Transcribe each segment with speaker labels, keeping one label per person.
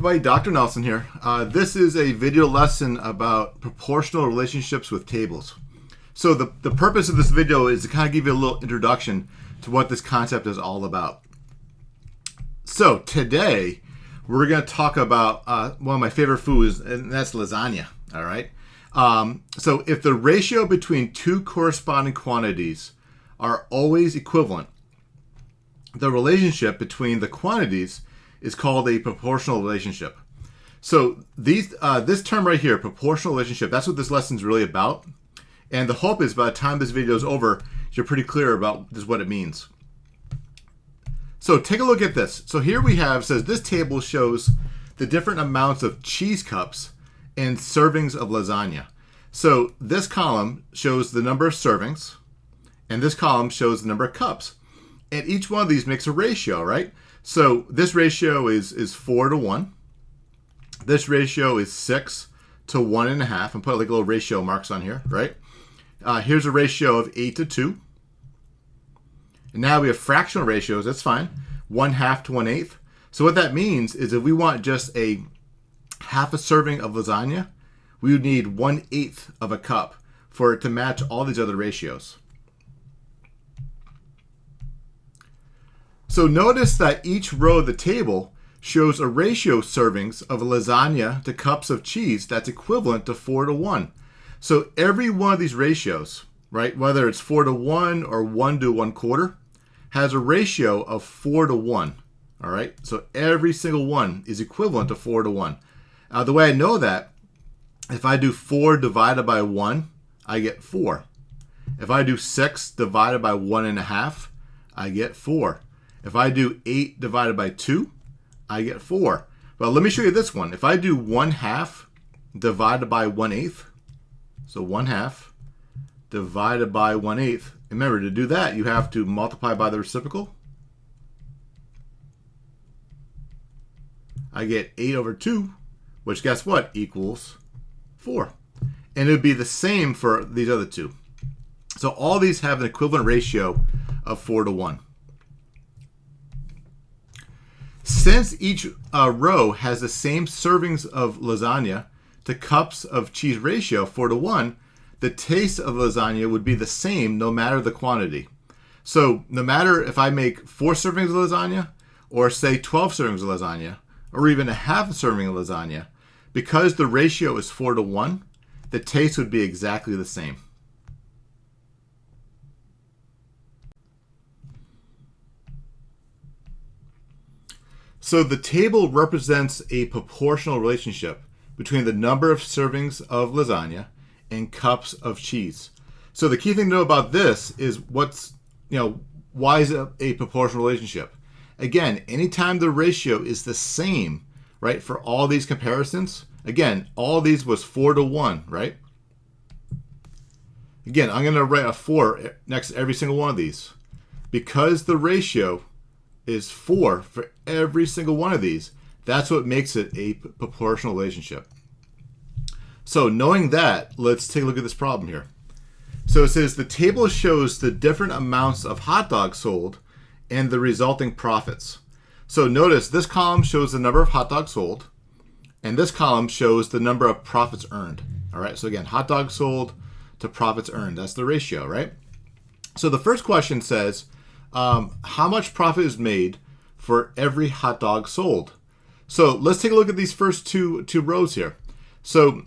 Speaker 1: everybody, Dr. Nelson here. This is a video lesson about proportional relationships with tables. So the purpose of this video is to kind of give you a little introduction to what this concept is all about. So today we're going to talk about one of my favorite foods, and that's lasagna. All right. So if the ratio between two corresponding quantities are always equivalent, the relationship between the quantities is called a proportional relationship. So this term right here, proportional relationship, that's what this lesson is really about. And the hope is by the time this video is over, you're pretty clear about just what it means. So take a look at this. So here we have, says this table shows the different amounts of cheese cups and servings of lasagna. So this column shows the number of servings, and this column shows the number of cups. And each one of these makes a ratio, right? So this ratio is 4 to 1. This ratio is 6 to 1.5. And put like little ratio marks on here, right? Here's a ratio of 8 to 2. And now we have fractional ratios. That's fine. 1/2 to 1/8. So what that means is if we want just a half a serving of lasagna, we would need 1/8 of a cup for it to match all these other ratios. So notice that each row of the table shows a ratio of servings of lasagna to cups of cheese that's equivalent to 4 to 1. So every one of these ratios, right, whether it's 4 to 1 or 1 to 1/4, has a ratio of 4 to 1. All right, so every single one is equivalent to 4 to 1. The way I know that, if I do 4 divided by 1, I get 4. If I do 6 divided by 1.5, I get 4. If I do 8 divided by 2, I get 4. But let me show you this one. If I do 1/2 divided by 1/8, so 1/2 divided by 1/8, remember to do that, you have to multiply by the reciprocal. I get 8 over 2, which guess what? Equals 4. And it would be the same for these other two. So all these have an equivalent ratio of 4 to 1. Since each row has the same servings of lasagna to cups of cheese ratio, 4 to 1, the taste of lasagna would be the same no matter the quantity. So no matter if I make 4 servings of lasagna, or say 12 servings of lasagna, or even a half a serving of lasagna, because the ratio is 4 to 1, the taste would be exactly the same. So the table represents a proportional relationship between the number of servings of lasagna and cups of cheese. So the key thing to know about this is why is it a proportional relationship? Again, anytime the ratio is the same, right, for all these comparisons, again, all these was 4 to 1, right? Again, I'm going to write a 4 next to every single one of these. Because the ratio is 4 for every single one of these, that's what makes it a proportional relationship. So knowing that, let's take a look at this problem here. So it says the table shows the different amounts of hot dogs sold and the resulting profits. So notice this column shows the number of hot dogs sold, and this column shows the number of profits earned. All right, so again, hot dogs sold to profits earned. That's the ratio, right? So the first question says, how much profit is made for every hot dog sold? So let's take a look at these first two rows here. So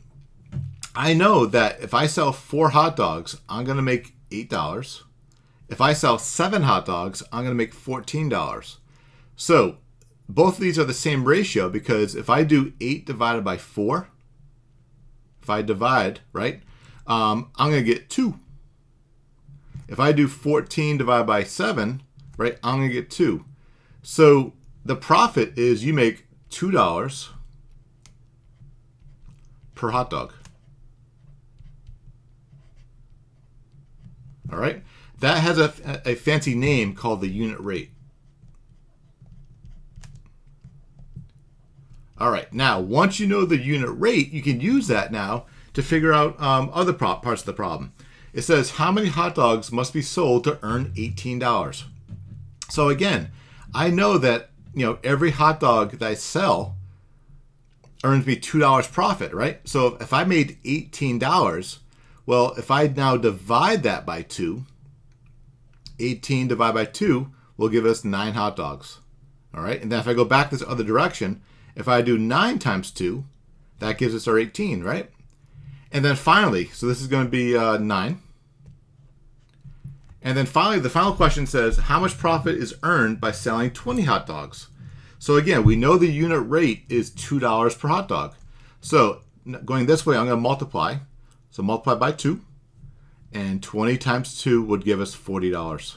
Speaker 1: I know that if I sell 4 hot dogs, I'm going to make $8. If I sell 7 hot dogs, I'm going to make $14. So both of these are the same ratio, because if I do 8 divided by 4, if I divide, right, I'm going to get 2. If I do 14 divided by 7, right, I'm going to get 2. So the profit is you make $2 per hot dog. All right. That has a fancy name called the unit rate. All right. Now, once you know the unit rate, you can use that now to figure out other parts of the problem. It says how many hot dogs must be sold to earn $18. So again, I know that every hot dog that I sell earns me $2 profit, right? So if I made $18, well, if I now divide that by 2, 18 divided by 2 will give us 9 hot dogs. All right, and then if I go back this other direction, if I do 9 times 2, that gives us our 18, right? And then finally, so this is going to be 9. And then finally, the final question says, how much profit is earned by selling 20 hot dogs? So again, we know the unit rate is $2 per hot dog. So going this way, I'm going to multiply. So multiply by 2. And 20 times 2 would give us $40.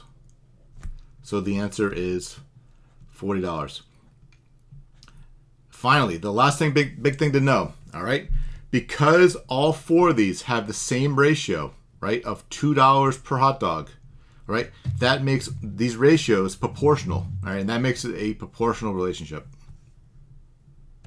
Speaker 1: So the answer is $40. Finally, the last thing, big thing to know, all right? Because all 4 of these have the same ratio, right, of $2 per hot dog, right? That makes these ratios proportional, all right? And that makes it a proportional relationship.